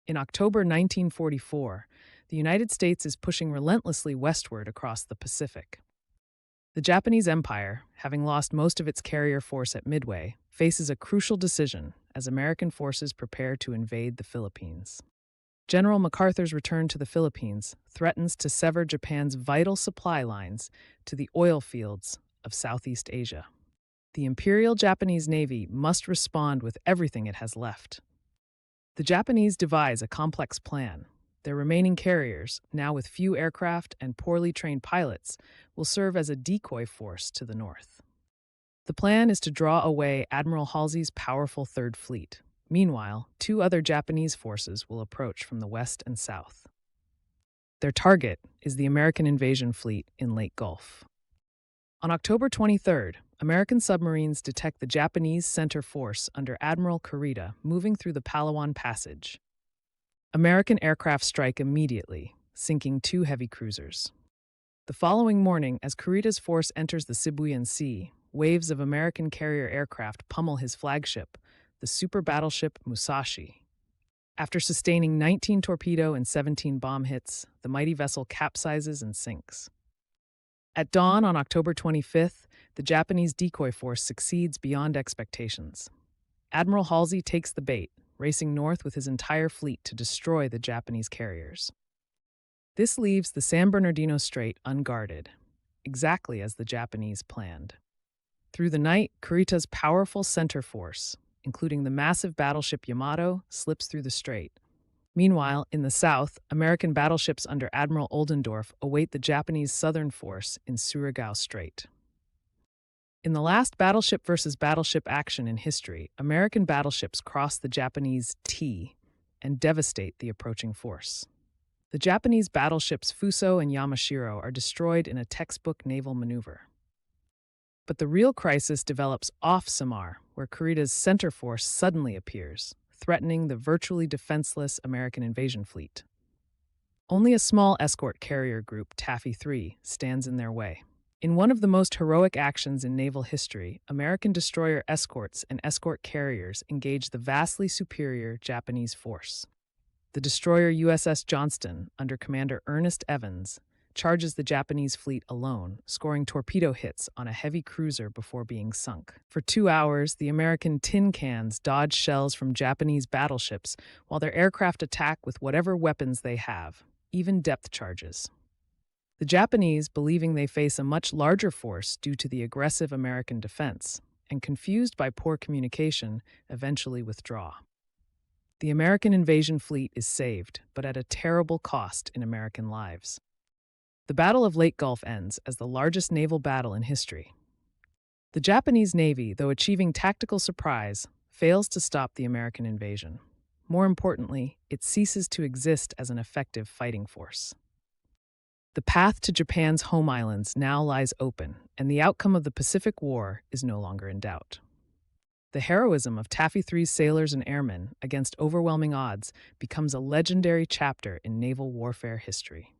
In October 1944, the United States is pushing relentlessly westward across the Pacific. The Japanese Empire, having lost most of its carrier force at Midway, faces a crucial decision as American forces prepare to invade the Philippines. General MacArthur's return to the Philippines threatens to sever Japan's vital supply lines to the oil fields of Southeast Asia. The Imperial Japanese Navy must respond with everything it has left. The Japanese devise a complex plan. Their remaining carriers, now with few aircraft and poorly trained pilots, will serve as a decoy force to the north. The plan is to draw away Admiral Halsey's powerful Third Fleet. Meanwhile, two other Japanese forces will approach from the west and south. Their target is the American invasion fleet in Leyte Gulf. On October 23rd, American submarines detect the Japanese center force under Admiral Kurita moving through the Palawan Passage. American aircraft strike immediately, sinking two heavy cruisers. The following morning, as Kurita's force enters the Sibuyan Sea, waves of American carrier aircraft pummel his flagship, the super battleship Musashi. After sustaining 19 torpedo and 17 bomb hits, the mighty vessel capsizes and sinks. At dawn on October 25th, the Japanese decoy force succeeds beyond expectations. Admiral Halsey takes the bait, racing north with his entire fleet to destroy the Japanese carriers. This leaves the San Bernardino Strait unguarded, exactly as the Japanese planned. Through the night, Kurita's powerful center force, including the massive battleship Yamato, slips through the strait. Meanwhile, in the south, American battleships under Admiral Oldendorf await the Japanese southern force in Surigao Strait. In the last battleship versus battleship action in history, American battleships cross the Japanese T and devastate the approaching force. The Japanese battleships Fuso and Yamashiro are destroyed in a textbook naval maneuver. But the real crisis develops off Samar, where Kurita's center force suddenly appears, threatening the virtually defenseless American invasion fleet. Only a small escort carrier group, Taffy 3, stands in their way. In one of the most heroic actions in naval history, American destroyer escorts and escort carriers engage the vastly superior Japanese force. The destroyer USS Johnston, under Commander Ernest Evans, charges the Japanese fleet alone, scoring torpedo hits on a heavy cruiser before being sunk. For 2 hours, the American tin cans dodge shells from Japanese battleships while their aircraft attack with whatever weapons they have, even depth charges. The Japanese, believing they face a much larger force due to the aggressive American defense, and confused by poor communication, eventually withdraw. The American invasion fleet is saved, but at a terrible cost in American lives. The Battle of Leyte Gulf ends as the largest naval battle in history. The Japanese Navy, though achieving tactical surprise, fails to stop the American invasion. More importantly, it ceases to exist as an effective fighting force. The path to Japan's home islands now lies open, and the outcome of the Pacific War is no longer in doubt. The heroism of Taffy 3's sailors and airmen against overwhelming odds becomes a legendary chapter in naval warfare history.